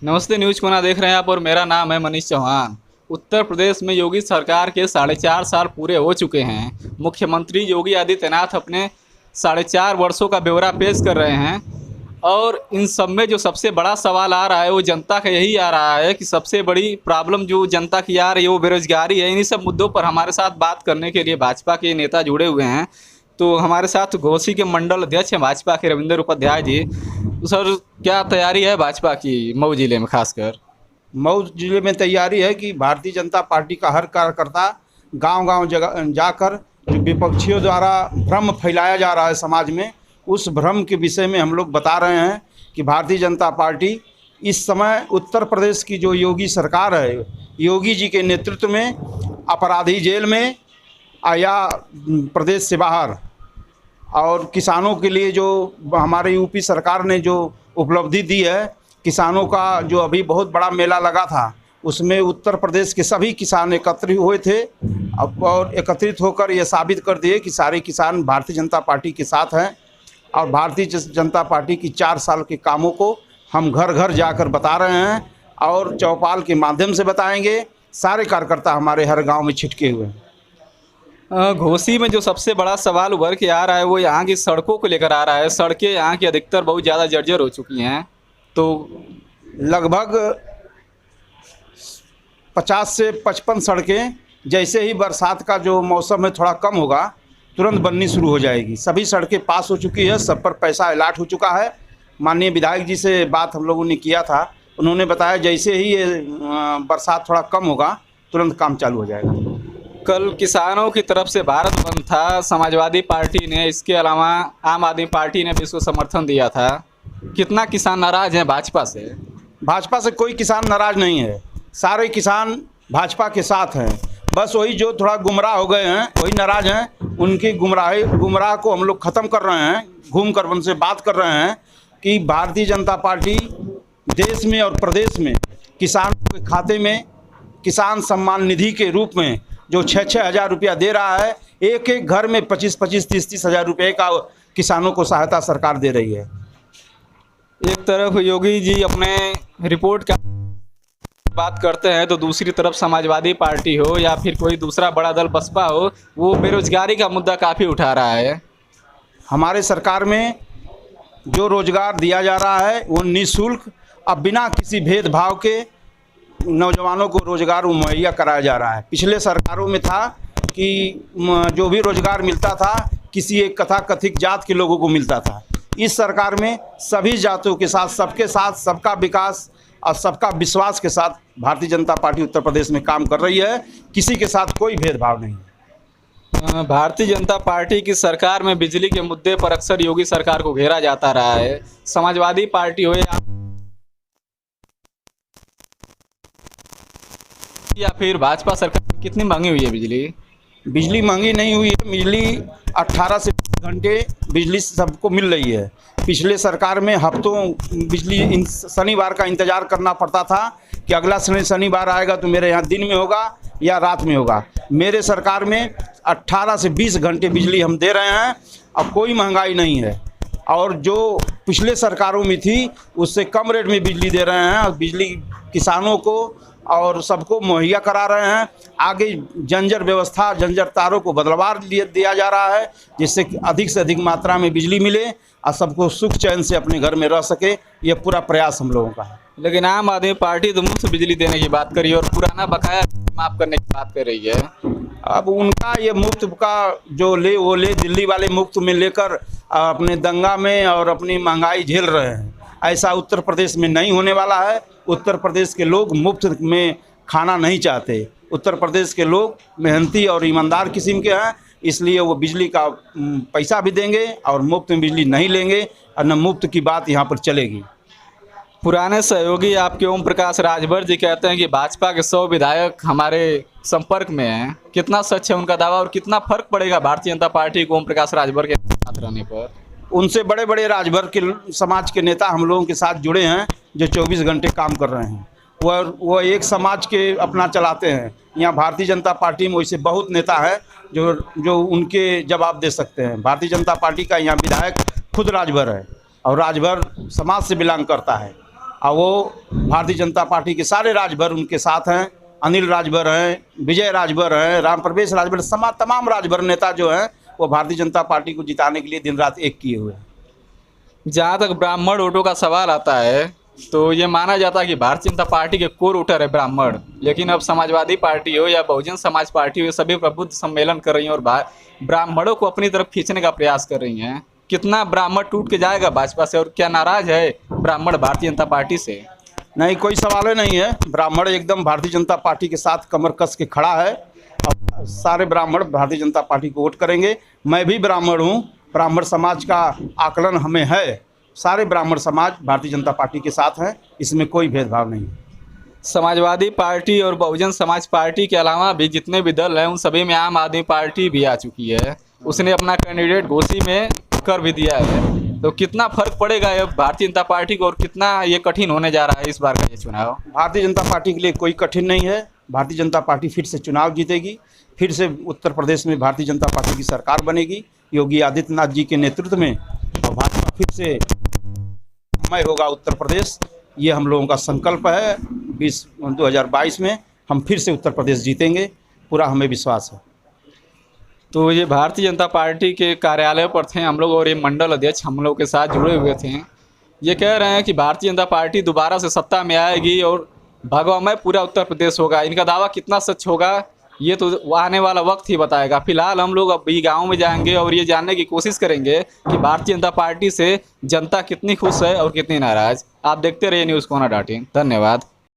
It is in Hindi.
नमस्ते, न्यूज़ कोना देख रहे हैं आप और मेरा नाम है मनीष चौहान। उत्तर प्रदेश में योगी सरकार के 4.5 साल पूरे हो चुके हैं। मुख्यमंत्री योगी आदित्यनाथ अपने 4.5 वर्षों का ब्यौरा पेश कर रहे हैं और इन सब में जो सबसे बड़ा सवाल आ रहा है वो जनता का यही आ रहा है कि सबसे बड़ी प्रॉब्लम जो जनता की आ रही है वो बेरोजगारी है। इन्हीं सब मुद्दों पर हमारे साथ बात करने के लिए भाजपा के नेता जुड़े हुए हैं। तो हमारे साथ घोसी के मंडल अध्यक्ष हैं भाजपा के रविंद्र उपाध्याय जी। तो सर, क्या तैयारी है भाजपा की मऊ जिले में खासकर? मऊ जिले में तैयारी है कि भारतीय जनता पार्टी का हर कार्यकर्ता गांव-गांव जगह जाकर जो विपक्षियों द्वारा भ्रम फैलाया जा रहा है समाज में, उस भ्रम के विषय में हम लोग बता रहे हैं कि भारतीय जनता पार्टी इस समय उत्तर प्रदेश की जो योगी सरकार है, योगी जी के नेतृत्व में अपराधी जेल में या प्रदेश से बाहर, और किसानों के लिए जो हमारे यूपी सरकार ने जो उपलब्धि दी है, किसानों का जो अभी बहुत बड़ा मेला लगा था उसमें उत्तर प्रदेश के सभी किसान एकत्रित हुए थे और एकत्रित होकर ये साबित कर दिए कि सारे किसान भारतीय जनता पार्टी के साथ हैं। और भारतीय जनता पार्टी की 4 साल के कामों को हम घर घर जाकर बता रहे हैं और चौपाल के माध्यम से बताएंगे। सारे कार्यकर्ता हमारे हर गाँव में छिटके हुए हैं। घोसी में जो सबसे बड़ा सवाल उभर के आ रहा है वो यहाँ की सड़कों को लेकर आ रहा है। सड़कें यहाँ की अधिकतर बहुत ज़्यादा जर्जर हो चुकी हैं। तो लगभग 50 से 55 सड़कें जैसे ही बरसात का जो मौसम है थोड़ा कम होगा तुरंत बननी शुरू हो जाएगी। सभी सड़कें पास हो चुकी है, सब पर पैसा अलॉट हो चुका है। माननीय विधायक जी से बात हम लोगों ने किया था, उन्होंने बताया जैसे ही ये बरसात थोड़ा कम होगा तुरंत काम चालू हो जाएगा। कल किसानों की तरफ से भारत बंद था, समाजवादी पार्टी ने, इसके अलावा आम आदमी पार्टी ने भी इसको समर्थन दिया था। कितना किसान नाराज़ हैं भाजपा से? भाजपा से कोई किसान नाराज़ नहीं है, सारे किसान भाजपा के साथ हैं। बस वही जो थोड़ा गुमराह हो गए हैं वही नाराज़ हैं। उनकी गुमराह को हम लोग ख़त्म कर रहे हैं, घूम कर उनसे बात कर रहे हैं कि भारतीय जनता पार्टी देश में और प्रदेश में किसानों के खाते में किसान सम्मान निधि के रूप में जो 6-6 हज़ार रुपया दे रहा है, एक एक घर में 25-25, 30-30 हज़ार रुपये का किसानों को सहायता सरकार दे रही है। एक तरफ योगी जी अपने रिपोर्ट का बात करते हैं तो दूसरी तरफ समाजवादी पार्टी हो या फिर कोई दूसरा बड़ा दल बसपा हो, वो बेरोजगारी का मुद्दा काफ़ी उठा रहा है। हमारे सरकार में जो रोज़गार दिया जा रहा है वो निःशुल्क, अब बिना किसी भेदभाव के नौजवानों को रोज़गार मुहैया कराया जा रहा है। पिछले सरकारों में था कि जो भी रोज़गार मिलता था किसी एक तथाकथित जात के लोगों को मिलता था। इस सरकार में सभी जातों के साथ, सबके साथ, सबका विकास और सबका विश्वास के साथ भारतीय जनता पार्टी उत्तर प्रदेश में काम कर रही है। किसी के साथ कोई भेदभाव नहीं है। भारतीय जनता पार्टी की सरकार में बिजली के मुद्दे पर अक्सर योगी सरकार को घेरा जाता रहा है। समाजवादी पार्टी हो या फिर भाजपा सरकार, कितनी महंगी हुई है बिजली? बिजली महंगी नहीं हुई है, बिजली 18 से 20 घंटे बिजली सबको मिल रही है। पिछले सरकार में हफ्तों बिजली शनिवार का इंतज़ार करना पड़ता था कि अगला शनिवार आएगा तो मेरे यहाँ दिन में होगा या रात में होगा। मेरे सरकार में 18 से 20 घंटे बिजली हम दे रहे हैं। अब कोई महंगाई नहीं है और जो पिछले सरकारों में थी उससे कम रेट में बिजली दे रहे हैं और बिजली किसानों को और सबको मुहैया करा रहे हैं। आगे जंजर व्यवस्था, जंजर तारों को बदलवा दिया जा रहा है जिससे कि अधिक से अधिक मात्रा में बिजली मिले और सबको सुख चैन से अपने घर में रह सके। ये पूरा प्रयास हम लोगों का है। लेकिन आम आदमी पार्टी तो मुफ्त बिजली देने की बात करी और पुराना बकाया माफ़ करने की बात कर रही है। अब उनका ये मुफ्त का जो वो ले, दिल्ली वाले मुफ्त में लेकर अपने दंगा में और अपनी महंगाई झेल रहे हैं। ऐसा उत्तर प्रदेश में नहीं होने वाला है। उत्तर प्रदेश के लोग मुफ्त में खाना नहीं चाहते। उत्तर प्रदेश के लोग मेहनती और ईमानदार किस्म के हैं, इसलिए वो बिजली का पैसा भी देंगे और मुफ्त में बिजली नहीं लेंगे और न मुफ्त की बात यहाँ पर चलेगी। पुराने सहयोगी आपके ओम प्रकाश राजभर जी कहते हैं कि भाजपा के 100 विधायक हमारे संपर्क में हैं। कितना सच है उनका दावा और कितना फर्क पड़ेगा भारतीय जनता पार्टी को ओम प्रकाश राजभर के साथ रहने पर? उनसे बड़े बड़े राजभर के समाज के नेता हम लोगों के साथ जुड़े हैं जो 24 घंटे काम कर रहे हैं। वो एक समाज के अपना चलाते हैं। यहाँ भारतीय जनता पार्टी में वैसे बहुत नेता है जो उनके जवाब दे सकते हैं। भारतीय जनता पार्टी का यहाँ विधायक खुद राजभर है और राजभर समाज से बिलोंग करता है। और वो भारतीय जनता पार्टी के सारे राजभर उनके साथ हैं। अनिल राजभर हैं, विजय राजभर हैं, राम प्रवेश राजभर, तमाम राजभर नेता जो हैं वो भारतीय जनता पार्टी को जिताने के लिए दिन रात एक किए हुए हैं। जहाँ तक ब्राह्मण वोटों का सवाल आता है तो ये माना जाता है कि भारतीय जनता पार्टी के कोर वोटर है ब्राह्मण, लेकिन अब समाजवादी पार्टी हो या बहुजन समाज पार्टी हो, सभी प्रबुद्ध सम्मेलन कर रही हैं और ब्राह्मणों को अपनी तरफ खींचने का प्रयास कर रही हैं। कितना ब्राह्मण टूट के जाएगा भाजपा से, और क्या नाराज है ब्राह्मण भारतीय जनता पार्टी से? नहीं, कोई सवाल ही नहीं है। ब्राह्मण एकदम भारतीय जनता पार्टी के साथ कमर कस के खड़ा है और सारे ब्राह्मण भारतीय जनता पार्टी को वोट करेंगे। मैं भी ब्राह्मण हूँ, ब्राह्मण समाज का आकलन हमें है। सारे ब्राह्मण समाज भारतीय जनता पार्टी के साथ हैं, इसमें कोई भेदभाव नहीं है। समाजवादी पार्टी और बहुजन समाज पार्टी के अलावा भी जितने भी दल हैं उन सभी में आम आदमी पार्टी भी आ चुकी है। उसने अपना कैंडिडेट घोषित में कर भी दिया है। तो कितना फर्क पड़ेगा ये भारतीय जनता पार्टी को और कितना ये कठिन होने जा रहा है इस बार का ये चुनाव? भारतीय जनता पार्टी के लिए कोई कठिन नहीं है। भारतीय जनता पार्टी फिर से चुनाव जीतेगी, फिर से उत्तर प्रदेश में भारतीय जनता पार्टी की सरकार बनेगी योगी आदित्यनाथ जी के नेतृत्व में, और भाजपा फिर से मय होगा उत्तर प्रदेश। ये हम लोगों का संकल्प है। 2022 में हम फिर से उत्तर प्रदेश जीतेंगे, पूरा हमें विश्वास है। तो ये भारतीय जनता पार्टी के कार्यालय पर थे हम लोग और ये मंडल अध्यक्ष हम लोग के साथ जुड़े हुए थे। ये कह रहे हैं कि भारतीय जनता पार्टी दोबारा से सत्ता में आएगी और भगवामय पूरा उत्तर प्रदेश होगा। इनका दावा कितना सच होगा ये तो आने वाला वक्त ही बताएगा। फिलहाल हम लोग अभी गांव में जाएंगे और ये जानने की कोशिश करेंगे कि भारतीय जनता पार्टी से जनता कितनी खुश है और कितनी नाराज। आप देखते रहिए न्यूज़ कोना.in। धन्यवाद।